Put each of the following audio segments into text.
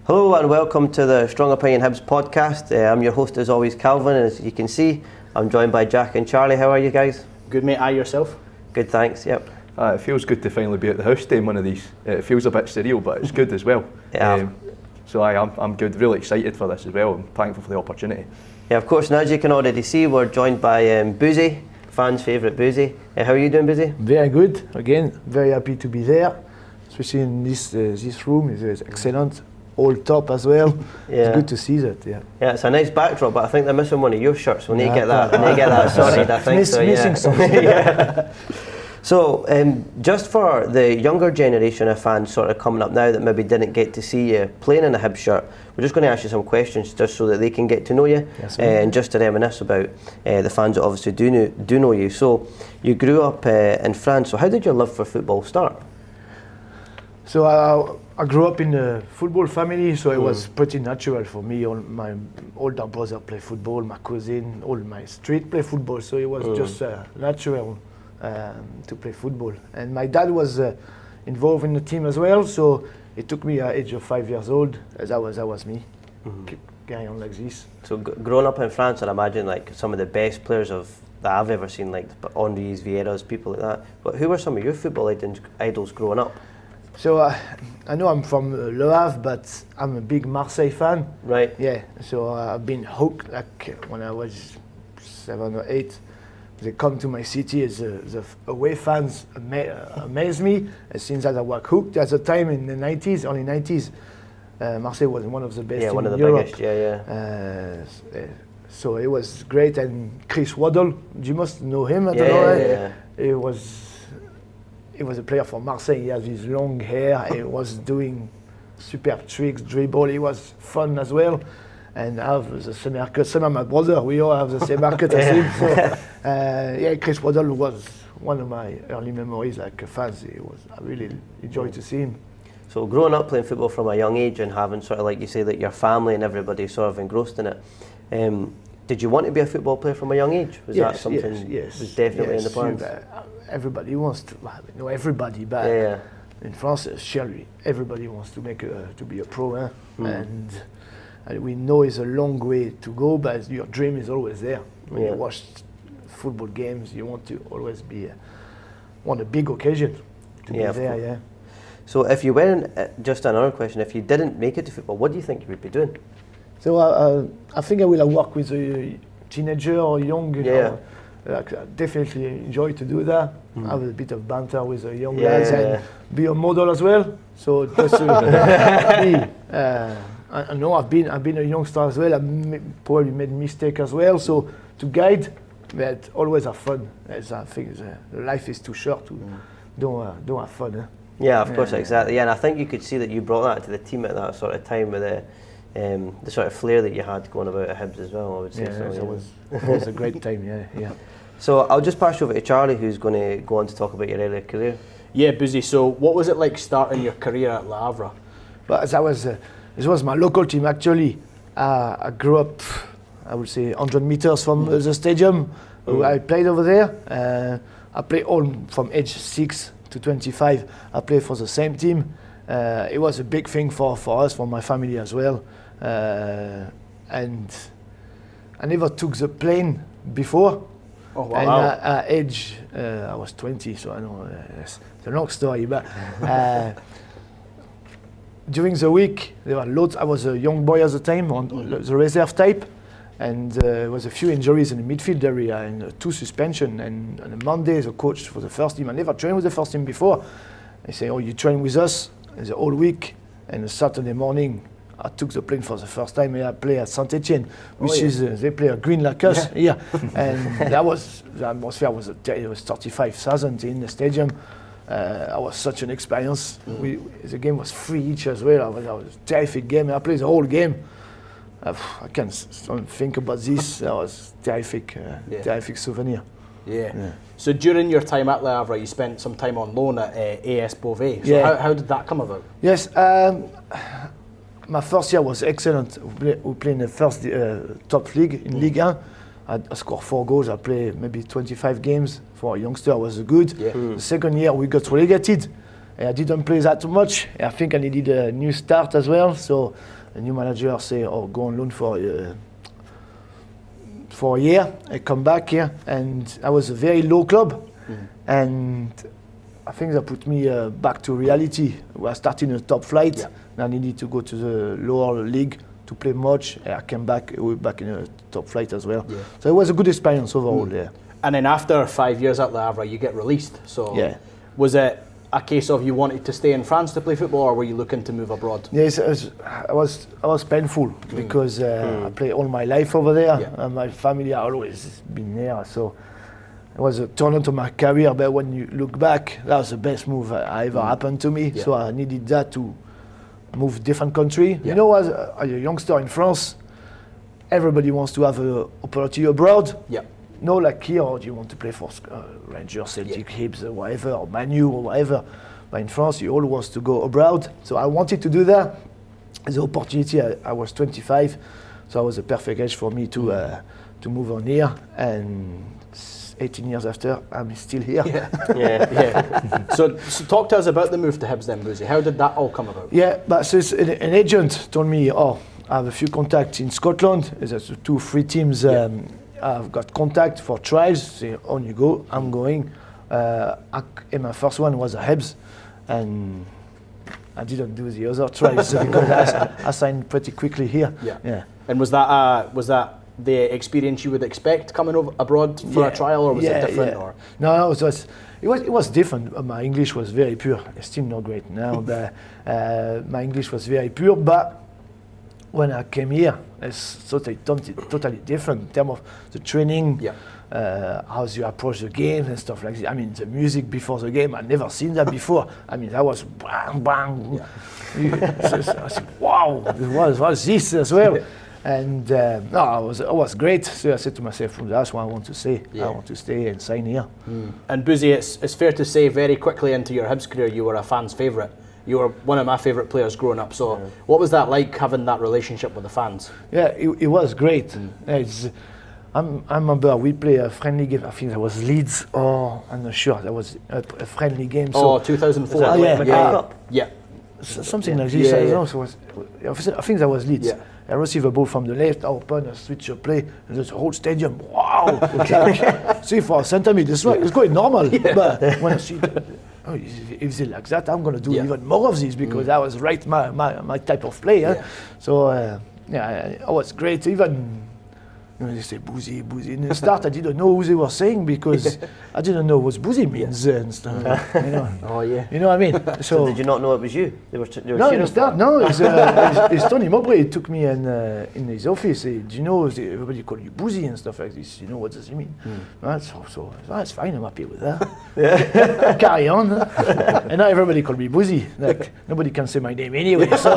Hello and welcome to the Strong Opinion Hibs podcast. I'm your host as always, Calvin, and as you can see, I'm joined by Jack and Charlie. How are you guys? Good mate, yourself? Good, thanks, yep. It feels good to finally be at the house doing one of these. It feels a bit surreal, but it's good as well. Yeah. I'm good, really excited for this as well. I'm thankful for the opportunity. Yeah, of course, and as you can already see, we're joined by Boozy, fans' favourite Boozy. How are you doing, Boozy? Very good. Again, very happy to be there, especially in this room. It's excellent. All top as well. Yeah. It's good to see that. Yeah. Yeah, it's a nice backdrop, but I think they're missing one of your shirts. When they get that sorted, I think so. Missing something. Yeah. So, just for the younger generation of fans sort of coming up now that maybe didn't get to see you playing in a Hibs shirt, we're just going to ask you some questions just so that they can get to know you, yes, and just to reminisce about the fans that obviously do know you. So, you grew up in France. So, how did your love for football start? So I grew up in a football family, so it was pretty natural for me. All my older brother play football, my cousin, all my street play football. So it was just natural to play football. And my dad was involved in the team as well, so it took me at the age of 5 years old. That was me. Keep going on like this. So growing up in France, I imagine like some of the best players that I've ever seen, like Henry's, Vieira's, people like that. But who were some of your football idols growing up? So I know I'm from Le Havre, but I'm a big Marseille fan. Right. Yeah. So I've been hooked. Like when I was 7 or 8, they come to my city. The away fans amaze me. And since that I was hooked at the time in the 90s, early 90s. Marseille was one of the best one of the Europe. biggest. Yeah. So it was great. And Chris Waddle, you must know him. I don't know. Yeah. He was a player for Marseille. He has his long hair. He was doing superb tricks, dribble. He was fun as well. And I have the same haircut. Same as my brother. We all have the same haircut as him. So, Chris Waddle was one of my early memories, like fans. I really enjoyed to see him. So growing up playing football from a young age and having sort of, like you say, that your family and everybody sort of engrossed in it, did you want to be a football player from a young age? Was that something was definitely in the plans? Everybody wants to, not everybody, but in France, surely everybody wants to be a pro, and we know it's a long way to go, but your dream is always there. When you watch football games, you want to always be on a big occasion to be there. Yeah. So if you weren't, just another question, if you didn't make it to football, what do you think you would be doing? So I think I will work with a teenager or young. I definitely enjoy to do that. Have a bit of banter with the young lads and be a model as well. So just to I know I've been a youngster as well. I probably made mistake as well. So to guide, but always have fun. As I think life is too short to don't have fun. Yeah, of course, exactly. Yeah, and I think you could see that you brought that to the team at that sort of time with the sort of flair that you had going about at Hibs as well, I would say. It was a great time, yeah. So I'll just pass you over to Charlie, who's going to go on to talk about your earlier career. Yeah, Boozy, so what was it like starting your career at Le Havre? Well, this was my local team actually. I grew up, I would say, 100 meters from the stadium. I played over there. I played all from age 6 to 25. I played for the same team. It was a big thing for us, for my family as well. And I never took the plane before. Oh, wow. And at age, I was 20, so I know it's a long story. But during the week, there were loads. I was a young boy at the time on the reserve type, and there was a few injuries in the midfield area and 2 suspension. And on a Monday, the coach for the first team, I never trained with the first team before. They say, "Oh, you train with us the whole week." And a Saturday morning, I took the plane for the first time and I play at Saint-Etienne, which is they play a green like us here. And the atmosphere was 35,000 in the stadium. It was such an experience. The game was free each as well. It was a terrific game. I played the whole game. I can't think about this. That was terrific souvenir. Yeah. So during your time at Le Havre, you spent some time on loan at AS Beauvais. So how did that come about? Yes. My first year was excellent. We played in the first top league in Ligue 1. I scored 4 goals. I played maybe 25 games for a youngster. I was good. The second year we got relegated. I didn't play that much. I think I needed a new start as well. So a new manager say, "Oh, go on loan for a year." I come back here, and I was a very low club, and I think that put me back to reality. I started in the top flight, and I needed to go to the lower league to play much. I came back, we were back in the top flight as well. Yeah. So it was a good experience overall there. And then after 5 years at Le Havre, you get released. So was it a case of you wanted to stay in France to play football, or were you looking to move abroad? Yes, I was painful because I played all my life over there, and my family are always been there. So it was a turn to my career. But when you look back, that was the best move ever happened to me. So I needed that to move different country. You know, as a youngster in France, everybody wants to have an opportunity abroad. No, like here, do you want to play for Rangers, Celtic, Hibs, or whatever, or Manu, or whatever. But in France, you all want to go abroad. So I wanted to do that. The opportunity, I was 25, so it was a perfect age for me to move on here. And 18 years after, I'm still here. So talk to us about the move to Hibs then, Boozy. How did that all come about? Yeah, but so an agent told me, I have a few contacts in Scotland. There's 2-3 teams. I've got contact for trials. Say, on you go. I'm going. And my first one was a Hibs, and I didn't do the other trials because I signed pretty quickly here. And was that the experience you would expect coming over abroad for a trial, or was it different? Or? No, it was different. My English was very pure. It's still not great now, but my English was very pure. But when I came here, it's totally different in terms of the training, how you approach the game and stuff like that. I mean, the music before the game, I'd never seen that before. I mean, that was bang, bang. I said, wow, what's this as well? And it was great. So I said to myself, that's what I want to say. I want to stay and sign here. And Boozy, it's fair to say very quickly into your Hibs career, you were a fan's favourite. You were one of my favourite players growing up. So what was that like, having that relationship with the fans? Yeah, it was great. I remember we played a friendly game. I think that was Leeds, or I'm not sure. That was a friendly game. So 2004. Something like this. I think that was Leeds. I received a ball from the left, I open, I switch a play, and there's a whole stadium. Wow! See, for a centre mid, it's quite normal. But when I see, if they like that, I'm going to do even more of this because that was right my type of play. So it was great. Even they say Boozy. In the start, I didn't know who they were saying because I didn't know what Boozy means and stuff. You know? You know what I mean? So did you not know it was you? They were no, in the start, no. It's Tony Mowbray. He took me in his office. Do you know everybody call you Boozy and stuff like this? You know what does it mean? So that's fine. I'm happy with that. Carry on. And now everybody call me Boozy. Like nobody can say my name anyway. So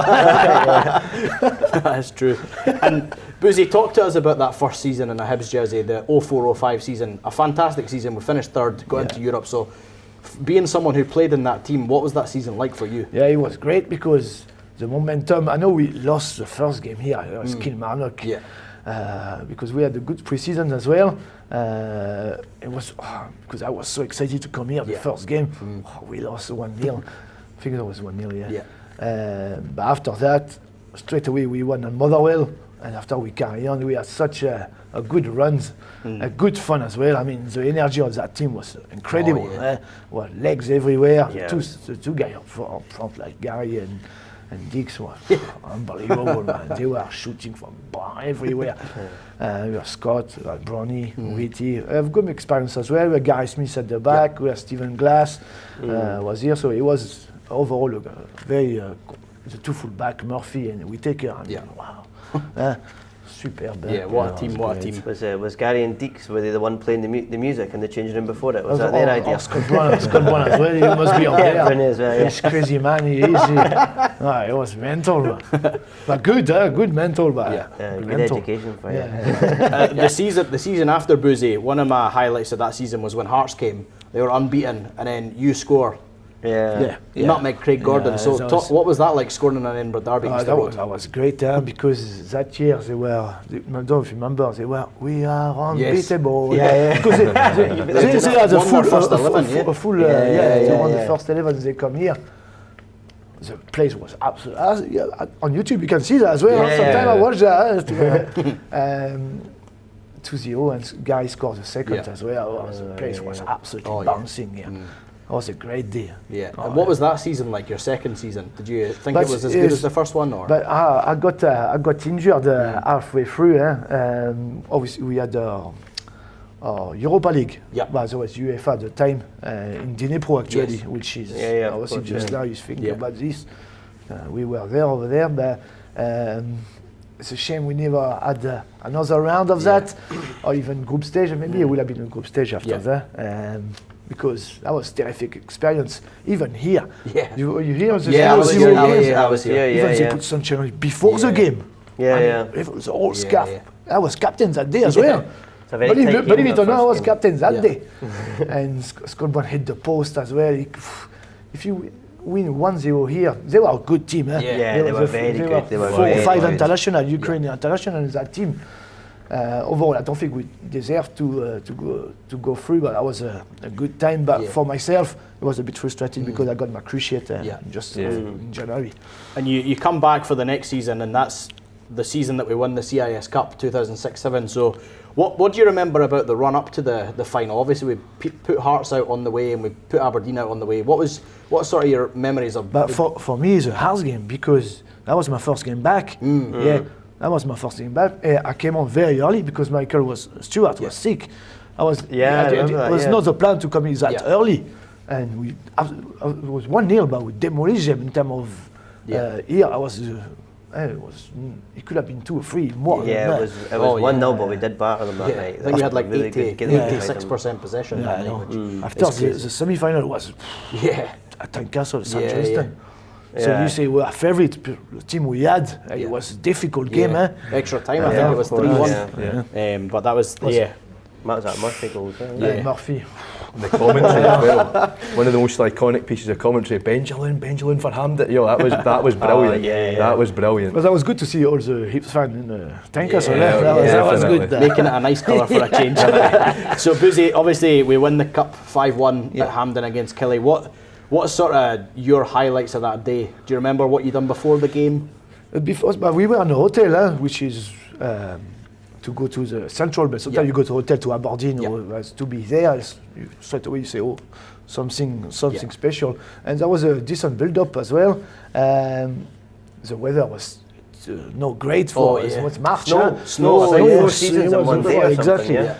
that's true. And Boozy, talk to us about that first season in a Hibs jersey, the 04-05 season. A fantastic season. We finished third, got into Europe. So being someone who played in that team, what was that season like for you? Yeah, it was great because the momentum. I know we lost the first game here. It was Kilmarnock. Because we had a good pre-season as well. It was because I was so excited to come here the first game. We lost 1-0. I think it was 1-0. But after that, straight away we won on Motherwell. And after we carry on, we had such a good runs, a good fun as well. I mean, the energy of that team was incredible. Well, legs everywhere. The two guys up front like Gary and Dix were unbelievable, man. They were shooting from everywhere. We have Scott, Bronny, Whitty. I have good experience as well. We had Gary Smith at the back. We had Stephen Glass was here. So it was overall a very the two full-back, Murphy and Whittaker. I mean, wow. Superb. What a team. Was Gary and Deeks, were they the one playing the music in the changing room before it? Was that their idea? Scott Brown as well, he must be up there. He's crazy man, he is. It was mental, man. But good mental. But good education for you. The season after Boozy, one of my highlights of that season was when Hearts came. They were unbeaten, and then you score. Nutmeg Craig Gordon. What was that like, scoring in an Edinburgh derby? That was great because that year I don't know if you remember, we are unbeatable. Because they had a full 11. They won the first 11. They come here. the place was absolutely. On YouTube, you can see that as well. Sometimes I watch that. 2-0, and Guy scored the second as well. The place was absolutely bouncing. It was a great day. Yeah. And what was that season like? Your second season? Did you think it was as good as the first one, or? But I got injured halfway through. Obviously, we had Europa League. But there was UEFA at the time in Dnipro actually, which is obviously just now you think about this. We were there over there, but it's a shame we never had another round of that, or even group stage. Maybe it would have been a group stage after that. Because that was a terrific experience. Even here, you hear the I was here. Even they put sunshine before the game. It was all scarf. I was captain that day as well. Believe it or not, I was captain that day. And Scotland hit the post as well. If you win 1-0 here, they were a good team. They were very good. They were 4 or 5 international, Ukrainian international in that team. Overall, I don't think we deserved to go through, but that was a good time. But for myself, it was a bit frustrating because I got my cruciate in January. And you come back for the next season, and that's the season that we won the CIS Cup 2006-07. So what do you remember about the run up to the final? Obviously, we put Hearts out on the way, and we put Aberdeen out on the way. What sort of your memories of? But for me, it's a Hearts game because that was my first game back. That was my first game back. I came on very early because Stuart was sick. It was not the plan to come in that early, and it was 1-0, but we demolished them in terms of here. It could have been 2 or 3 more. It was 1-0, but we did batter them that night. I think we had like 86% possession that night. After the semi-final was at Tynecastle, St Johnston. So you say we're a favourite team we had. It was a difficult game. Extra time, I think it was 3-1. But that was That was that Murphy goal. Murphy. And the commentary as well. One of the most iconic pieces of commentary, Benjamin for Hampden. That was brilliant. That was brilliant. But that was good to see all the Hibs fans in the tankers. That was good. Making it a nice colour for a change. So Boozy, obviously we win the cup 5-1 at Hampden against Kelly. What sort of your highlights of that day? Do you remember what you done before the game? But we were in a hotel, which is to go to the central, but sometimes you go to hotel to Aberdeen or to be there. Straight away you say, oh, something special. And there was a decent build-up as well. The weather was not great for us. It was March. Snow. 4 seasons in one day or exactly. Yeah.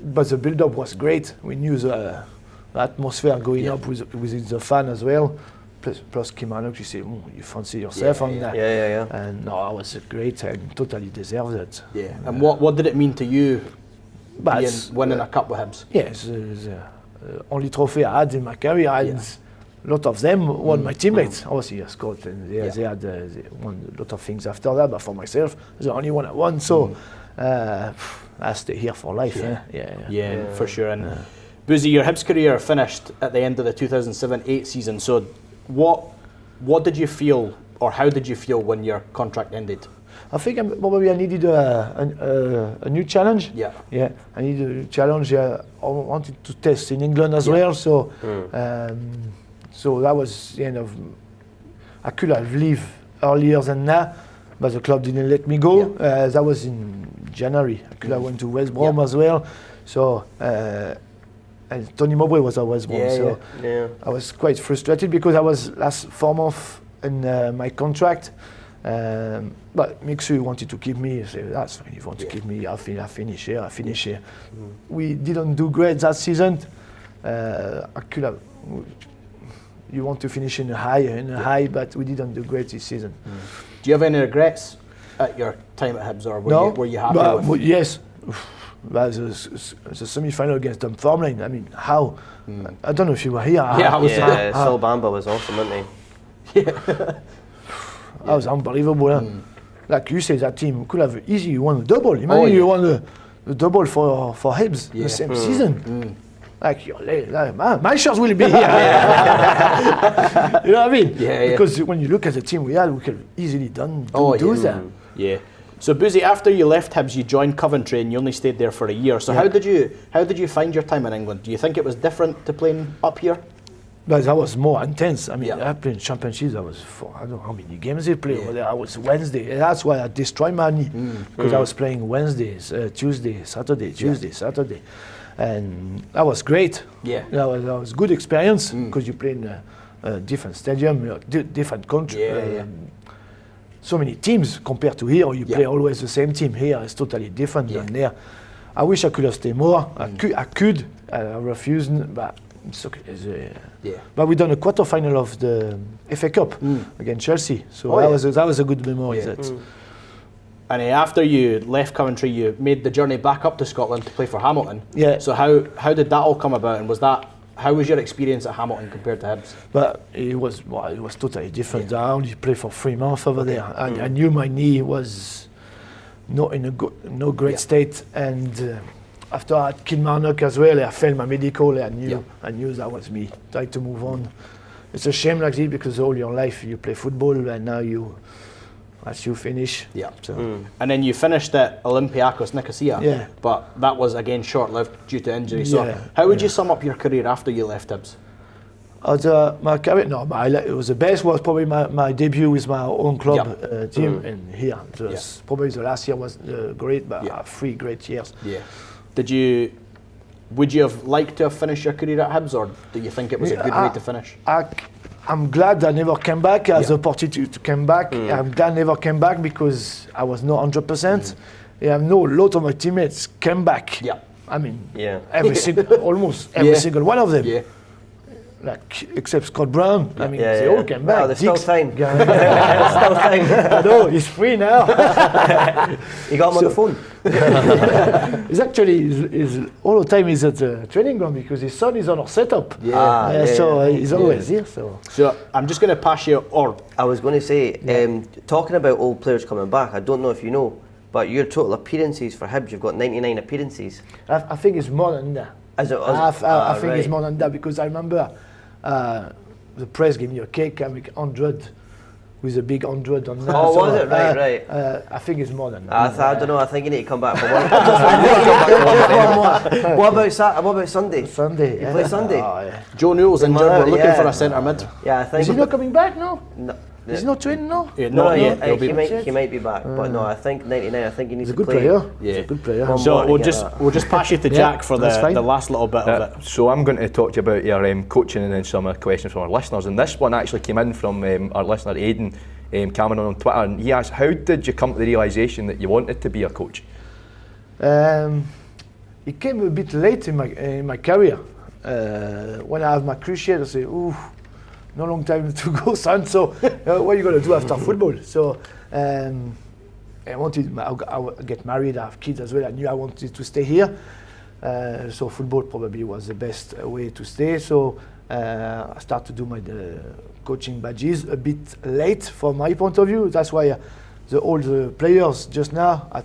But the build-up was great. We knew the atmosphere going up with the fan as well. Plus Kimanuk, you say, you fancy yourself on that. And no, it was great and totally deserved it. Yeah. And what did it mean to you winning a cup with Hibs? Yeah, it's the only trophy I had in my career. And a lot of them were my teammates. Obviously, Scott, and they had won a lot of things after that, but for myself, the only one I won. So I stay here for life. Yeah, for sure. And Boozy, your Hibs career finished at the end of the 2007-08 season. So what did you feel, or how did you feel when your contract ended? I think probably I needed a new challenge. I needed a new challenge. I wanted to test in England as well. So so that was the end of. I could have left earlier than that, but the club didn't let me go. That was in January. I could have went to West Brom as well. So. And Tony Mowbray was at West Brom, I was quite frustrated because I was last 4 months in my contract. But Mixu wanted to keep me. I said, that's fine, if you want to keep me, I'll finish here. We didn't do great that season. I could have. You want to finish in a high, but we didn't do great this season. Do you have any regrets at your time at Hibs, or were you happy with? Yes. But the semi-final against Dunfermline, I mean, how? I don't know if you were here. Sol Bamba was awesome, wasn't he? That was unbelievable. Like you say, that team could have easily won a double. Imagine you won the double for Hibs the same season. Like, my shirts will be here. You know what I mean? Because when you look at the team we had, we could have easily do that. Yeah. So Boozy, after you left Hibs, you joined Coventry and you only stayed there for a year. So how did you find your time in England? Do you think it was different to playing up here? But that was more intense. I mean, I played championships. I was I don't know how many games they played over there. I was Wednesday. That's why I destroyed my knee because I was playing Wednesdays, Tuesday, Saturday, Saturday, and that was great. Yeah, that was good experience because you play in a different stadium, different country. So many teams compared to here. You play always the same team. Here it's totally different than there. I wish I could have stayed more. I could. I refused, but. It's okay. But we done a quarter-final of the FA Cup against Chelsea, so that was a good memory. And after you left Coventry, you made the journey back up to Scotland to play for Hamilton. Yeah. So how did that all come about, and how was your experience at Hamilton compared to Hibs? But it was totally different. I only played for 3 months over there. I knew my knee was not in no great state, and. After I had Kilmarnock as well, I failed my medical. I knew that was me. Tried to move on. It's a shame like this because all your life you play football and now as you finish. Yeah. So. And then you finished at Olympiacos Nicosia. Yeah. But that was again short-lived due to injury. So how would you sum up your career after you left Hibs? My career, it was the best. Was probably my debut with my own club team in here. Probably the last year was great, but 3 great years. Yeah. Would you have liked to have finished your career at Hibs, or do you think it was a good way to finish? I'm glad I never came back as an opportunity to come back. I'm glad I never came back because I was not 100%. I know a lot of my teammates came back. Yeah. I mean, almost every single one of them. Yeah. Like, except Scott Brown. I mean, they all came back. No, there's still time. There's still time. I know, he's free now. You got him on the phone? He's actually, all the time he's at the training ground because his son is on our setup. He's always here. So I'm just going to pass you, I was going to say, talking about old players coming back, I don't know if you know, but your total appearances for Hibs, you've got 99 appearances. I think it's more than that. I think it's more than that because I remember the press gave me a cake, I make 100 with a big 100 on that. Oh, was it? Right. I think it's more than that. I don't know, I think you need to come back for one. What about Sunday? Sunday. You play Sunday? Joe Newell's injured, we're looking for a centre mid. Yeah, I think. Is he not coming back now? No. Is he not training now? He might be back, but no, I think 99. I think he needs to play. He's a good player. So we'll just pass you to Jack for the last little bit of it. So I'm going to talk to you about your coaching and then some questions from our listeners. And this one actually came in from our listener Aidan Cameron on Twitter, and he asked, "How did you come to the realisation that you wanted to be a coach?" It came a bit late in my career. When I had my cruciate, I said, "Ooh, no long time to go, son. So what are you going to do after football?" So I wanted, I get married, I have kids as well. I knew I wanted to stay here. So football probably was the best way to stay. So I started to do my coaching badges a bit late from my point of view. That's why all the players just now, I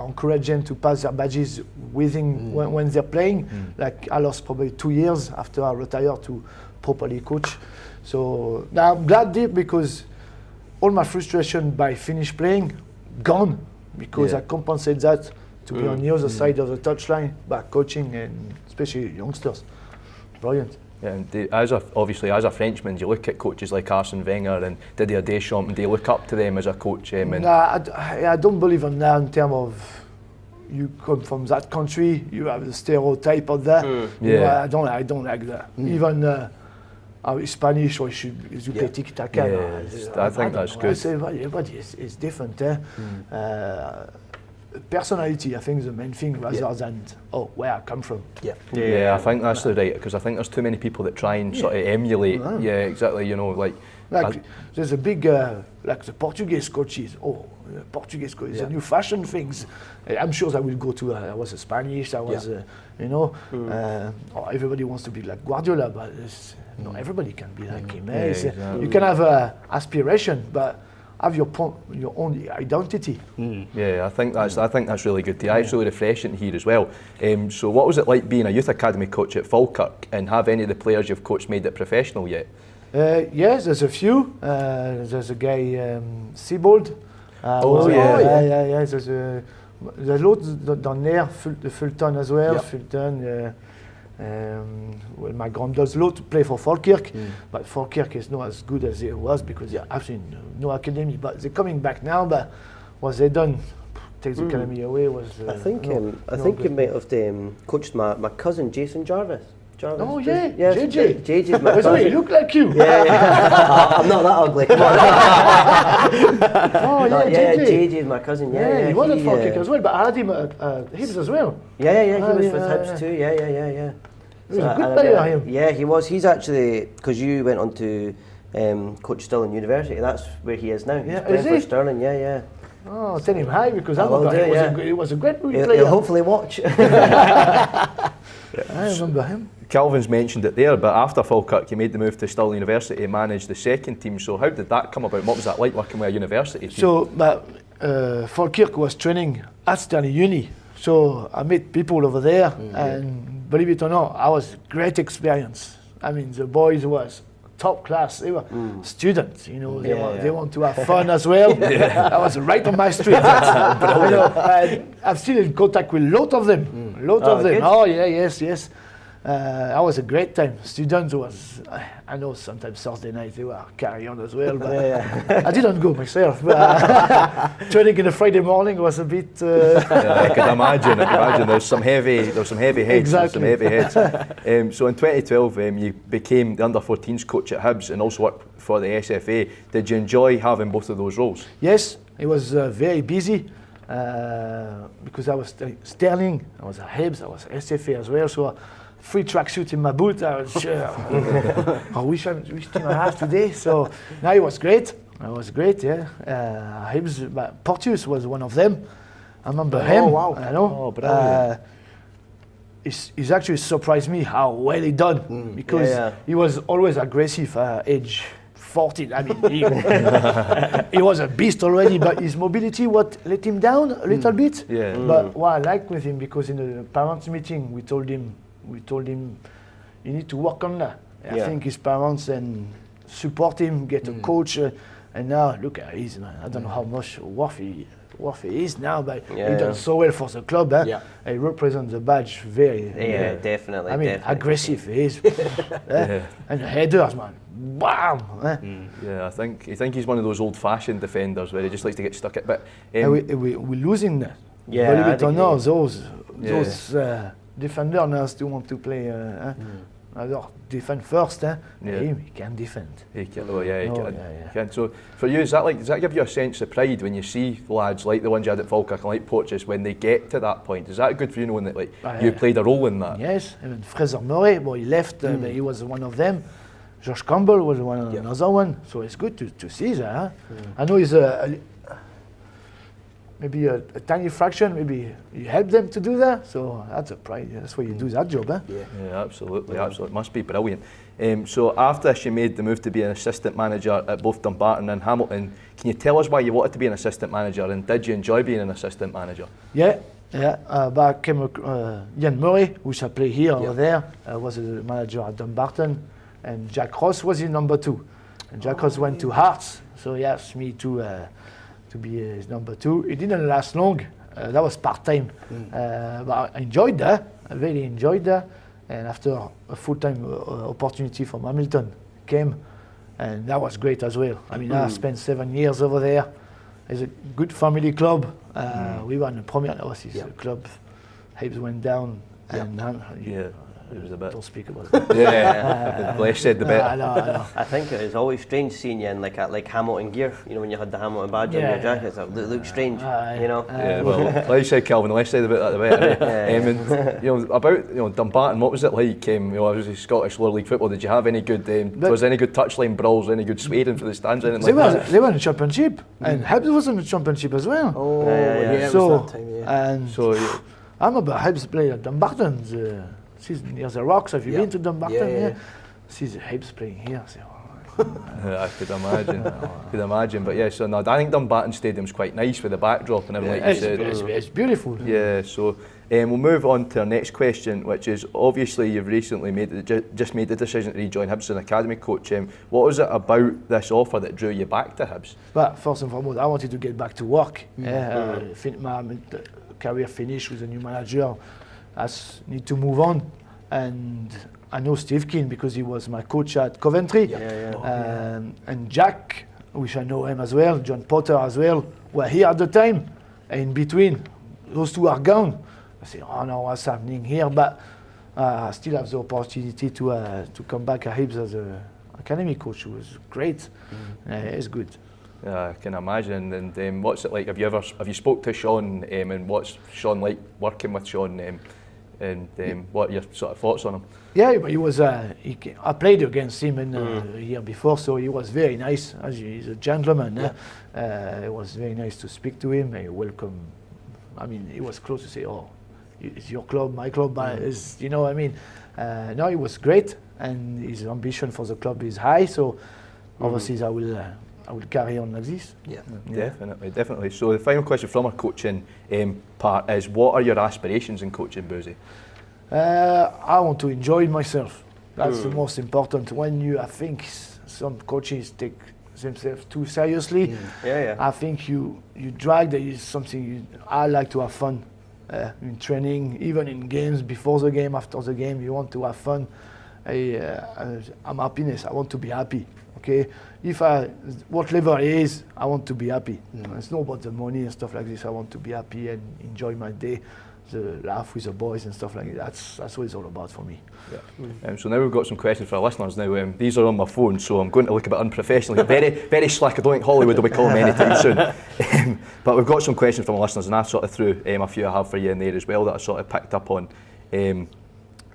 encourage them to pass their badges within when they're playing. Like I lost probably 2 years after I retired to properly coach. So now I'm glad because all my frustration by finish playing gone because I compensate that to be on the other side of the touchline by coaching and especially youngsters. Brilliant. Yeah, and obviously as a Frenchman, you look at coaches like Arsene Wenger and Didier Deschamps, and do you look up to them as a coach? I don't believe in that in terms of you come from that country, you have the stereotype of that. I don't like that. Even Spanish, or you play tiki-taka. I think that's good. Everybody is different. Personality, I think, is the main thing rather than where I come from. I think that's the right, because I think there's too many people that try and sort of emulate. Yeah, exactly. You know, like there's a big like the Portuguese coaches. The Portuguese coach is a new fashion things. I'm sure that will go to. I was a Spanish. I was, everybody wants to be like Guardiola, but not everybody can be like him. Exactly. You can have aspiration, but have your own identity. I think that's really good. It's really refreshing to hear as well. So what was it like being a youth academy coach at Falkirk, and have any of the players you've coached made it professional yet? Yes, there's a few. There's a guy, Seabold. There's loads down there, Fulton as well. Yeah. Fulton, Well, my granddad's low to play for Falkirk, but Falkirk is not as good as it was because they absolutely no academy. But they're coming back now. But what they done, take the academy away was. I think you might have coached my cousin Jason Jarvis. Oh yeah, yes, JJ. JJ's my cousin. He look like you. Yeah. I'm not that ugly. Come on. Oh yeah, yeah, JJ. JJ's my cousin. Yeah, he was at Falkirk as well, but I had him at Hibs as well. Yeah, he was with Hibs too. Yeah. He was a good player, him. Yeah, he was. He's actually, because you went on to coach Stirling University. That's where he is now. Yeah, He's playing is for he? Stirling. Yeah. Oh, tell him hi because I will remember he was a great player. He'll hopefully watch. I remember him. Calvin's mentioned it there, but after Falkirk you made the move to Stirling University to manage the second team. So how did that come about? What was that like working with a university team? So, Falkirk was training at Stirling Uni. So I met people over there, and believe it or not, I was a great experience. I mean, the boys was top class. They were students, you know. They want to have fun as well. I was right on my street. I'm still in contact with a lot of them. Good. Oh yeah, yes. I was a great time. Students was, I know sometimes Thursday night they were carry on as well, but I didn't go myself. Training in the Friday morning was a bit. I could imagine. There's some heavy heads. Exactly. Some heavy heads. So in 2012, you became the under-14s coach at Hibs and also worked for the SFA. Did you enjoy having both of those roles? Yes, it was very busy because I was Stirling, I was at Hibs, I was SFA as well. So. Free tracksuit in my boot. I was sure. which team I have today. So now it was great. Yeah. Hibs, Porteous was one of them. I remember him. Oh wow! I know. Oh, brilliant. He's actually surprised me how well he done because he was always aggressive. Age 14. I mean, he was a beast already, but his mobility let him down a little bit. Yeah. But what I like with him because in the parents' meeting we told him you need to work on that. I think his parents and support him, get a coach, and now look at his. I don't know how much worth he is now, but he done so well for the club. He represents the badge very. Yeah, definitely. I mean, definitely. Aggressive he is, and the headers, man, bam. Yeah, I think he's one of those old-fashioned defenders where he just likes to get stuck at. But we're losing that. Yeah, believe it or agree. not, those defender now still want to play. Defend first. He can defend. He can. So for you, does that give you a sense of pride when you see lads like the ones you had at Falkirk and like Porteous when they get to that point? Is that good for you knowing that you played a role in that? Yes, even Fraser Murray. Well, he left, but he was one of them. Josh Campbell was another one. So it's good to see that. I know he's maybe a tiny fraction, maybe you help them to do that. So that's a pride. That's why you do that job. Yeah, absolutely. It must be brilliant. So after she made the move to be an assistant manager at both Dumbarton and Hamilton, can you tell us why you wanted to be an assistant manager and did you enjoy being an assistant manager? Yeah. But came Ian Murray, which I play here or there, was a manager at Dumbarton, and Jack Ross was in number 2. And Jack Ross went to Hearts, so he asked me to be his number 2. It didn't last long. That was part-time. But I enjoyed that. I really enjoyed that. And after a full-time opportunity from Hamilton came, and that was great as well. I mean, I spent 7 years over there. It's a good family club. We were in the Premier club. Hibs went down, and it was a bit. Don't speak about it. Less said the better. I know. I think it was always strange seeing you in like Hamilton gear. You know, when you had the Hamilton badge on your jacket, it looked strange. You know. Well, like you said, Calvin, the less said about that, the better. And about Dumbarton, what was it like? Obviously Scottish lower league football. Did you have any good? Was there any good touchline brawls? Any good swearing for the stands? Anything like that? They were in the championship, and Hibs was in the championship as well. It was that time. I remember Hibs played at Dumbarton. Near the rocks. Have you been to Dumbarton? See the Hibs playing here. I could imagine. But yeah, so no, I think Dumbarton Stadium's quite nice with the backdrop and everything like you said. It's beautiful. Yeah, so we'll move on to our next question, which is obviously you've recently just made the decision to rejoin Hibs as an academy coach. What was it about this offer that drew you back to Hibs? But first and foremost, I wanted to get back to work. My career finished with a new manager. I need to move on, and I know Steve Keane because he was my coach at Coventry, and Jack, which I know him as well, John Potter as well, were here at the time. And in between, those two are gone. I say, oh no, what's happening here? But I still have the opportunity to come back at Hibs as an academy coach. It was great. It's good. I can imagine. And what's it like? Have you spoke to Sean? And what's Sean like working with Sean? And what are your sort of thoughts on him? Yeah, but he was. I played against him in the year before, so he was very nice. He's a gentleman. It was very nice to speak to him. He welcome. I mean, he was close to say, "Oh, it's your club, my club." But it's, you know what I mean? No, he was great, and his ambition for the club is high. So obviously, I will carry on like this. Yeah. Definitely. So the final question from our coaching part is, what are your aspirations in coaching, Boozy? I want to enjoy myself. That's the most important. When I think some coaches take themselves too seriously. I think you drag. There is something I like to have fun in training, even in games, before the game, after the game. You want to have fun. I'm happiness. I want to be happy. Okay, what level it is, I want to be happy. It's not about the money and stuff like this. I want to be happy and enjoy my day, the laugh with the boys and stuff like that. That's what it's all about for me. So now we've got some questions for our listeners. Now these are on my phone, so I'm going to look a bit unprofessional. Very, very slick. I don't think Hollywood will be calling me anytime soon. But we've got some questions from our listeners, and I sort of threw a few I have for you in there as well that I sort of picked up on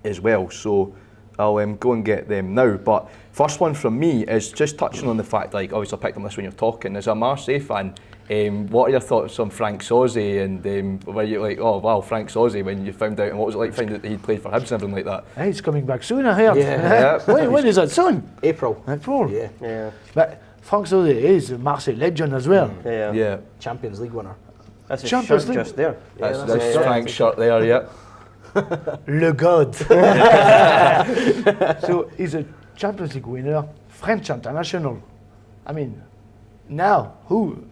as well. So I'll go and get them now. But first one from me is just touching on the fact, like, obviously I picked on this when you're talking, as a Marseille fan, what are your thoughts on Frank Sozzi, and were you like, oh wow, Frank Sozzi, when you found out, and what was it like finding out that he'd played for Hibs and everything like that? Hey, he's coming back soon, I heard. When is that soon? April. Yeah. But Frank Sozzi is a Marseille legend as well. Yeah. Champions League winner. That's a Champions shirt League. just there. That's Frank's shirt there, yeah. Le God. So he's a Champions League winner, French international. I mean, now who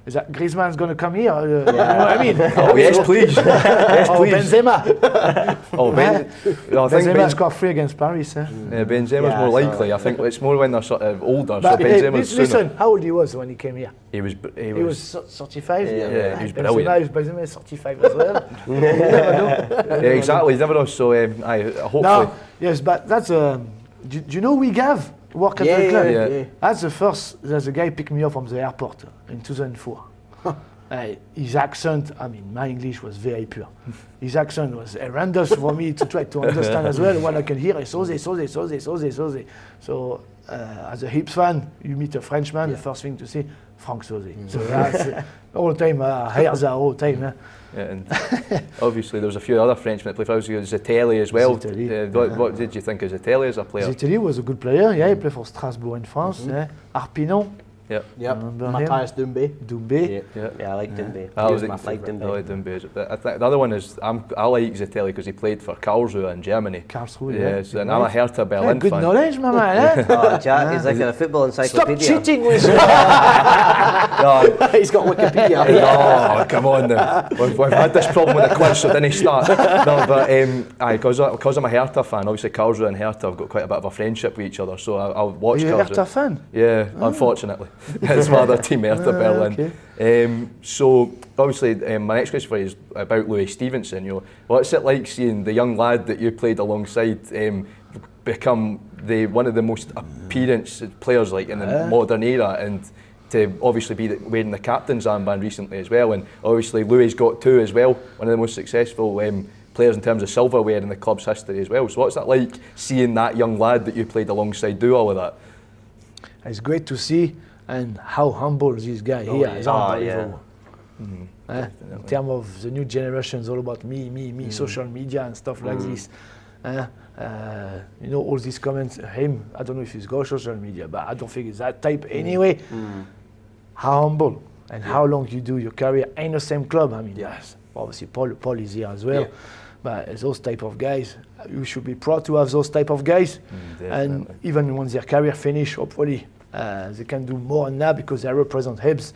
is that? Griezmann's going to come here. You know what I mean? Oh yes, please. Yes, Oh, please. Benzema. Oh, I think Benzema scored 3 against Paris. Benzema's more likely. I think it's more when they're sort of older. But so Benzema's sooner. listen, how old he was when he came here? He was 35. Yeah, he was brilliant. Benzema is 35 as well. You never know. Yeah, exactly. You never know. So hopefully. No, yes, but that's do you know we Gav work at the club? Yeah. That's the first. There's a guy picked me up from the airport in 2004. His accent, I mean, my English was very pure. His accent was horrendous for me to try to understand as well. What I can hear is Sozzi. So, as a Hibs fan, you meet a Frenchman, the first thing to say, Frank Sozzi. So that's all the time, hairs are all the time. Yeah, and obviously there was a few other Frenchmen that played for us. Zitelli as well. What did you think of Zitelli as a player? Zitelli was a good player. Yeah, he played for Strasbourg in France. Arpinon. Yep. Matthias Doumbé. Yeah, I like Doumbé. I like Doumbé. But I think the other one is I like Zitelli because he played for Karlsruhe in Germany. Karlsruhe, yes, and I'm a Hertha Berlin good fan. knowledge, my man. Oh, Jack, he's like a football encyclopedia. Stop cheating with He's got Wikipedia. Oh, come on now. We've had this problem with the quiz, so didn't start. No, but because I'm a Hertha fan, obviously Karlsruhe and Hertha have got quite a bit of a friendship with each other, so I'll watch Karlsruhe. Are you a Hertha fan? Yeah, unfortunately. It's my other team, Hertha Berlin. Okay. So obviously, my next question for you is about Louis Stevenson. You know, what's it like seeing the young lad that you played alongside become one of the most appearance players like in the modern era, and to obviously be wearing the captain's armband recently as well, and obviously Louis got 2 as well, one of the most successful players in terms of silverware in the club's history as well. So what's that like seeing that young lad that you played alongside do all of that? It's great to see. And how humble this guy here is unbelievable. In terms of the new generation, it's all about me, social media and stuff like this. You know, all these comments, him, I don't know if he's got social media, but I don't think it's that type anyway. How humble and how long you do your career in the same club. I mean, yes, obviously Paul is here as well. But those type of guys, you should be proud to have those type of guys. And even when their career finish, hopefully, they can do more than that because they represent Hibs.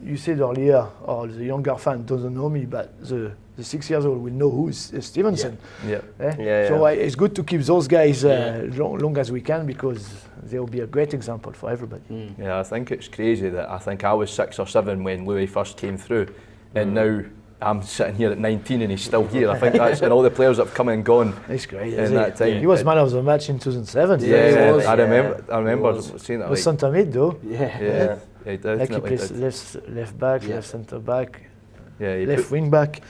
you said earlier, or the younger fan doesn't know me, but the 6 years old will know who is Stevenson. So it's good to keep those guys long as we can, because they'll be a great example for everybody. Yeah, I think it's crazy that I was 6 or 7 when Louis first came through, and now I'm sitting here at 19 and he's still here. I think that's, and all the players that have come and gone. It's great. In that time. He was man of the match in 2007. Yeah, he was. I remember seeing that. He was centre mid though. Yeah, he definitely like he plays left back, left centre back, left wing back.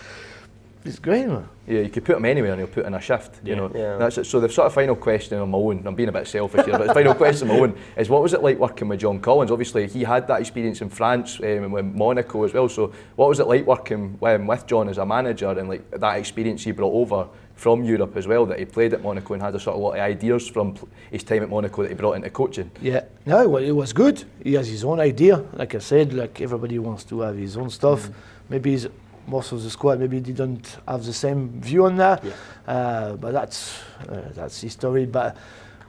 It's great, man. Yeah, you could put him anywhere and he'll put in a shift, you know. That's it. So the sort of final question on my own, I'm being a bit selfish here, but the final question on my own is, what was it like working with John Collins? Obviously he had that experience in France and with Monaco as well, so what was it like working with John as a manager, and like that experience he brought over from Europe as well, that he played at Monaco and had a sort of lot of ideas from his time at Monaco that he brought into coaching? Yeah, no, well, it was good. He has his own idea, like I said, like everybody wants to have his own stuff. Maybe most of the squad maybe didn't have the same view on that, but that's history. But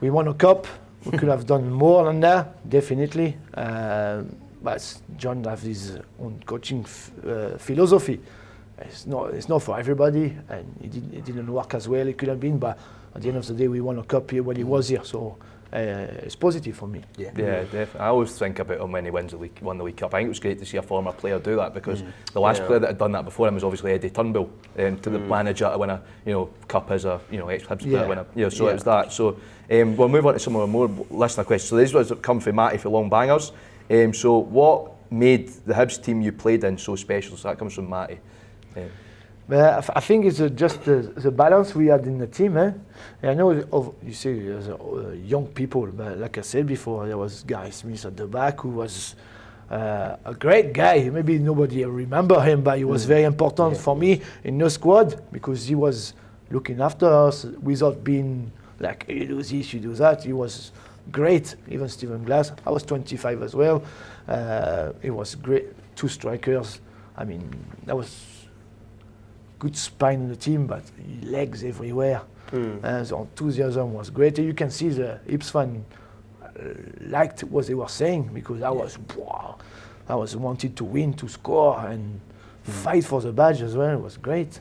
we won a cup. We could have done more than that, definitely. But John has his own coaching philosophy. It's not for everybody, and it didn't work as well. It could have been, but at the end of the day, we won a cup here when he was here. So. It's positive for me. Yeah, definitely. I always think about him when he won the League Cup. I think it was great to see a former player do that, because the last player that had done that before him was obviously Eddie Turnbull, to the manager to win a cup as a ex-Hibs player winner. So it was that. So we'll move on to some of our more listener questions. So these ones have come from Matty for Long Bangers. So what made the Hibs team you played in so special? So that comes from Matty. I think it's just the balance we had in the team. I know you say there's young people, but like I said before, there was Guy Smith at the back who was a great guy. Maybe nobody remember him, but he was very important for me in the squad, because he was looking after us without being like, you do this, you do that. He was great. Even Stephen Glass. I was 25 as well. It was great. 2 strikers. I mean, that was good spine in the team, but legs everywhere. And so enthusiasm was great. You can see the Hibs fan liked what they were saying, because I was wanted to win, to score, and fight for the badge as well. It was great.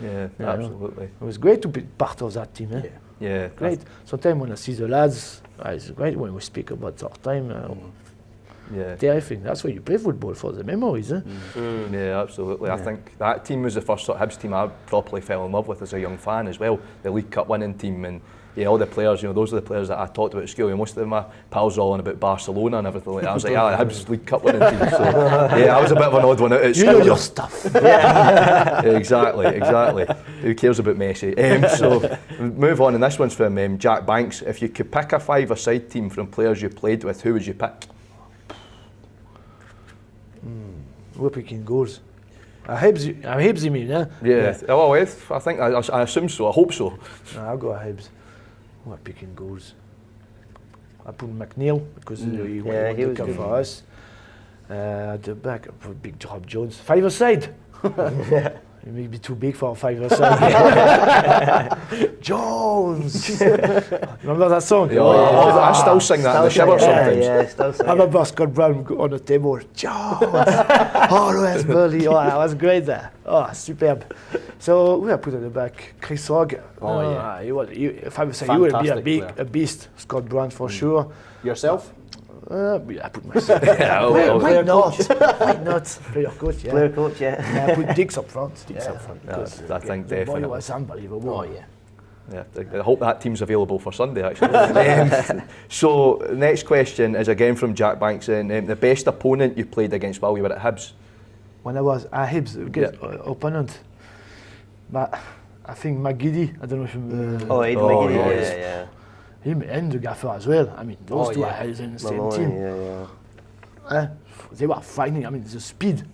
Yeah, absolutely. It was great to be part of that team. Yeah, great. Sometimes when I see the lads, it's great when we speak about our time. Terrific. That's why you play football, for the memories. Yeah, absolutely. I think that team was the first sort of Hibs team I properly fell in love with as a young fan as well. The League Cup winning team, and all the players. Those are the players that I talked about at school. Most of my pals were all on about Barcelona and everything like that. I was like, Hibs League Cup winning team. So I was a bit of an odd one out at school. You know your stuff. Exactly. Who cares about Messi? So move on, and this one's from Jack Banks. If you could pick a 5-a-side team from players you played with, who would you pick? We're picking goals. Hibs, you mean, yeah? Yeah. Oh, I think, I assume so, I hope so. No, I'll go Hibs. We're picking goals. I put McNeil, because he won the cup for us. At the back, I put Big Drop Jones. 5-a-side. It may be too big for a 5-a-side. Jones! Remember that song? I still sing that in the shower sometimes. Yeah, still sing I remember Scott Brown on the table. Jones! Always Burley. Oh, that was great there. Oh, superb. So we have put at the back Chris Hogg. If I would say, he would be a beast. Scott Brown for sure. Yourself? I put myself. Why not? Why not? Player coach, Player coach, I put Dix up front. Because I think the definitely. boy was unbelievable. Yeah, I hope that team's available for Sunday, actually. So, next question is again from Jack Banks. The best opponent you played against while you were at Hibs? When I was at Hibs, opponent. But I think McGiddy, I don't know if you... Aidan McGiddy, yeah. Him and the gaffer as well. I mean, those two are in the same team. They were fighting. I mean, the speed.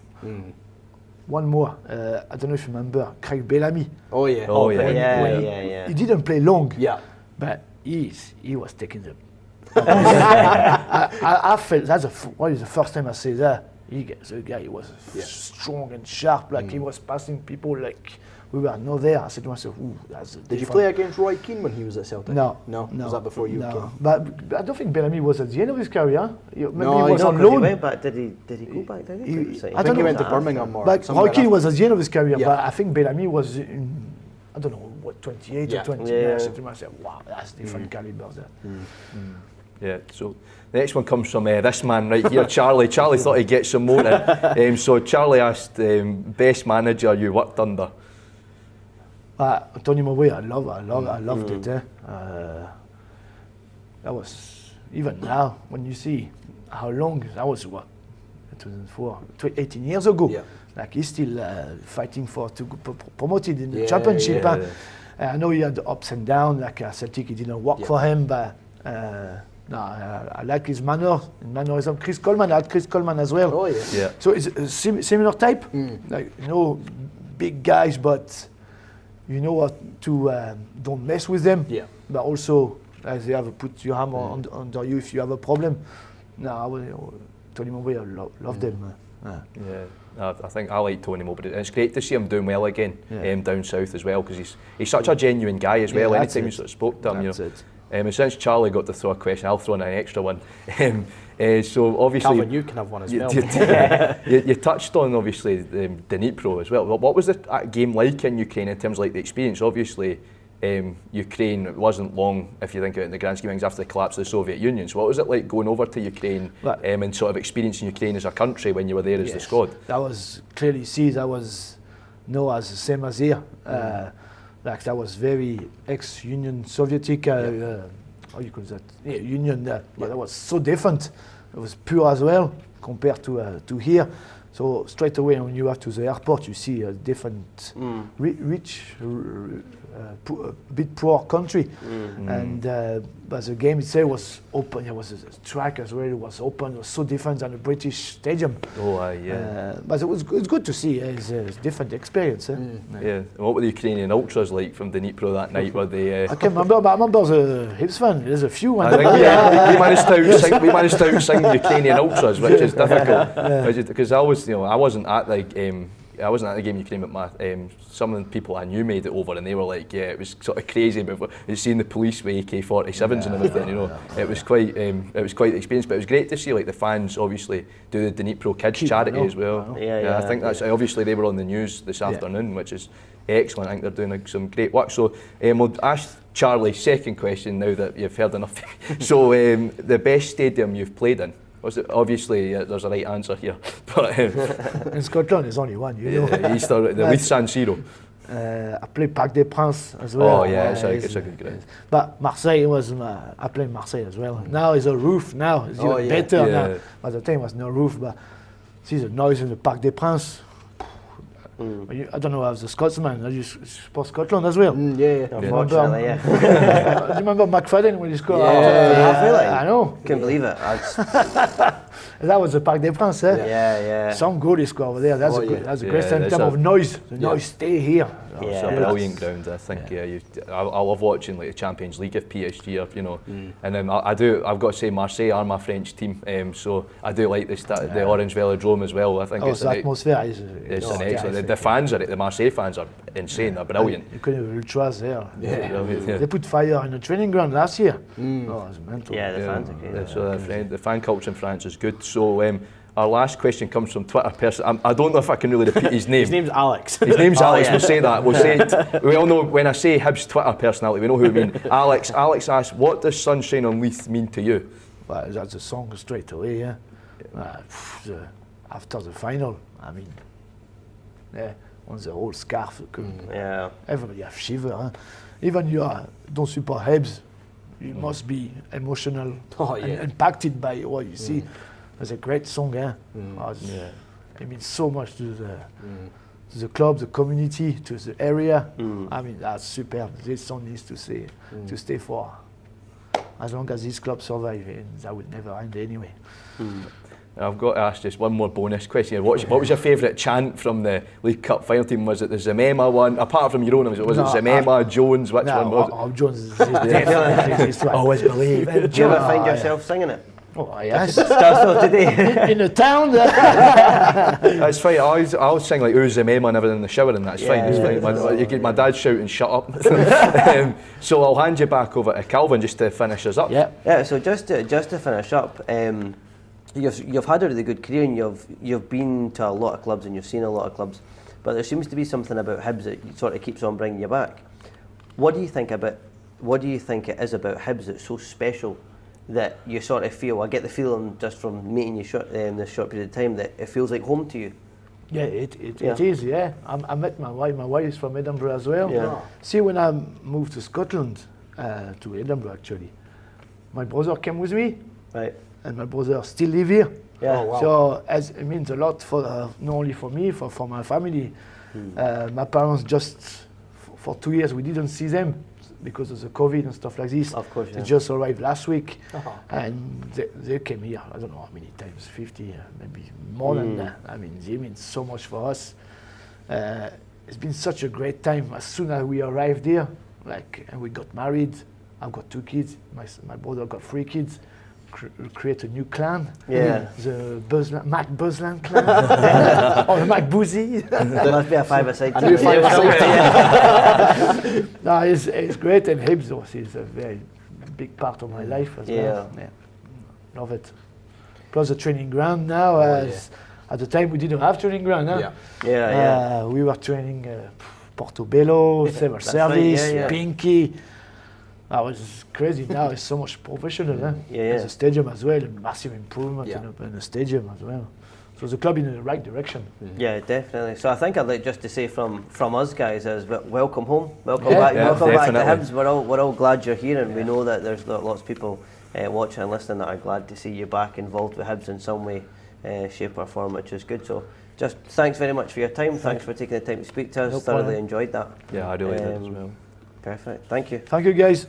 One more. I don't know if you remember Craig Bellamy. Yeah. He didn't play long. Yeah. But he was taking the. I felt that's the first time I say that. The guy was strong and sharp, like he was passing people like we were not there. I said to myself, ooh, that's a Did you play against Roy Keane when he was at Celtic? No. Was that before you came? But I don't think Bellamy was at the end of his career. Maybe No, he was No, on 'cause he loan. went back. Did he go back? Did he? I think he went to Birmingham or But something Roy like Keane that. was at the end of his career, Yeah. but I think Bellamy was in, I don't know, what, 28 Yeah. or 20. Yeah. I said to myself, wow, that's different caliber there. Yeah, so the next one comes from this man right here, Charlie. Charlie thought he'd get some more in. So Charlie asked, best manager you worked under? Tony Mowbray, I loved it. That was, even now, when you see how long, that was what, 2004, 18 years ago. Yeah. Like he's still fighting to go promoted in the championship. I know he had the ups and downs, like Celtic, it didn't work for him, but I like his mannerism. Chris Coleman, I had Chris Coleman as well. Oh, yeah. So it's a similar type, like, big guys, but you know what to don't mess with them. Yeah. But also, they have put your hammer under you if you have a problem. Tony Mowbray, I love them. I think I like Tony Mowbray. It's great to see him doing well again down south as well, because he's such a genuine guy as well. Anytime you sort of spoke to him, and since Charlie got to throw a question, I'll throw in an extra one. So obviously, Calvin, you can have one as well. You touched on obviously Dnipro as well. What was the game like in Ukraine in terms of like the experience? Obviously, Ukraine wasn't long, if you think about it in the grand scheme of things, after the collapse of the Soviet Union. So what was it like going over to Ukraine and sort of experiencing Ukraine as a country when you were there as the squad? That was clearly that was as the same as here. Like that was very ex-Union Sovietic, how you call that? Yeah, Union. But that was so different. It was pure as well compared to here. So straight away when you are to the airport, you see a different, rich, a bit poor country, and but the game itself was open. It was a track as well. It was open. It was so different than the British stadium. But it was good to see. It's a different experience. Yeah. What were the Ukrainian ultras like from Dnipro that night? Were they? I can't remember, but I remember the Hibs fan. There's a few. I think we managed to outsing the Ukrainian ultras, which is difficult because I wasn't at the game. I wasn't at the game in Ukraine, but some of the people I knew made it over, and they were like, "Yeah, it was sort of crazy." But seeing the police with AK-47s and everything, it was quite the experience. But it was great to see like the fans obviously do the Dnipro Kids charity as well. I think that's obviously they were on the news this afternoon, which is excellent. I think they're doing some great work. So we'll ask Charlie second question now that you've heard enough. So the best stadium you've played in? Obviously, there's a right answer here, but in Scotland, there's only one. He started with San Siro. I played Parc des Princes as well. Oh yeah, it's a good ground. But Marseille I played Marseille as well. Now it's a roof. Now it's even better. Now. At the time, it was no roof, but see the noise in the Parc des Princes. I don't know, I was a Scotsman. I just support Scotland as well. Unfortunately, do you remember McFadden when he scored? Really? I know. Couldn't believe it. That was the Parc des Princes. Yeah. Some goal he scored over there. That's a great in terms of noise. The noise stay here. It's a brilliant ground. I think. I love watching like the Champions League of PSG, and then I've got to say Marseille are my French team, so I do like the Orange Velodrome as well. I think it's the atmosphere is an excellent. The Marseille fans are insane. They're brilliant. You couldn't even trust there. They put fire in the training ground last year. It's mental. Yeah, the fans are great. So the fan culture in France is good. So our last question comes from Twitter person. I don't know if I can really repeat his name. His name's Alex. His name's Alex. We'll say that. We'll say it. We all know when I say Hibs Twitter personality, we know who I mean. Alex asks, "What does Sunshine on Leith mean to you?" Well, that's a song straight away. After the final, I mean, on the whole scarf. Everybody have shiver. Huh? Even you don't support Hibs, you must be emotional and impacted by what you see. It's a great song, it means so much to the club, the community, to the area. I mean, that's superb. This song needs to stay for as long as this club survives, and that would never end anyway. I've got to ask just one more bonus question here. What was your favourite chant from the League Cup final team? Was it the Zemema one? Apart from your own, was it Zemema, Jones? Which one was it? Jones is definitely. Always believe. Do you ever find yourself singing it? Oh yes. Just not today. In the town. That's fine. I always sing like Uzi Mema whenever in the shower, and that's fine. It's fine. You get my dad shouting, "Shut up!" So I'll hand you back over to Calvin just to finish us up. Yeah. So just to finish up, you've had a really good career, and you've been to a lot of clubs and you've seen a lot of clubs, but there seems to be something about Hibs that sort of keeps on bringing you back. What do you think it is about Hibs that's so special that you sort of feel? I get the feeling just from meeting you this short period of time that it feels like home to you. Yeah, it is. Yeah, I met my wife. My wife is from Edinburgh as well. Yeah. See, when I moved to Scotland, to Edinburgh actually, my brother came with me. Right. And my brother still live here. Yeah. Oh, wow. So it means a lot for not only for me, for my family. My parents just for 2 years we didn't see them because of the COVID and stuff like this. Of course, They just arrived last week, and they came here. I don't know how many times, 50, maybe more than that. I mean, they mean so much for us. It's been such a great time. As soon as we arrived here, and we got married. I've got 2 kids. My brother got 3 kids. Create a new clan. Yeah. The Mac Beuzelin clan. Or the Mac Boozy. There must be a 5-a-side. A new 5-a-side. No, it's great, and Hibs is a very big part of my life as well. Yeah. Love it. Plus the training ground now. At the time we didn't have training ground. Huh? Yeah. We were training Portobello, Silver Service, right, Pinky. That was crazy. Now it's so much professional. Huh? There's a stadium as well, a massive improvement in the stadium as well. So the club in the right direction. Yeah, definitely. So I think I'd like just to say from us guys is welcome home, welcome back to Hibs. We're all glad you're here, and we know that there's lots of people watching and listening that are glad to see you back involved with Hibs in some way, shape or form, which is good. So just thanks very much for your time. Thanks for taking the time to speak to us. Thoroughly enjoyed that. Yeah, I really did as well. Perfect. Thank you. Thank you, guys.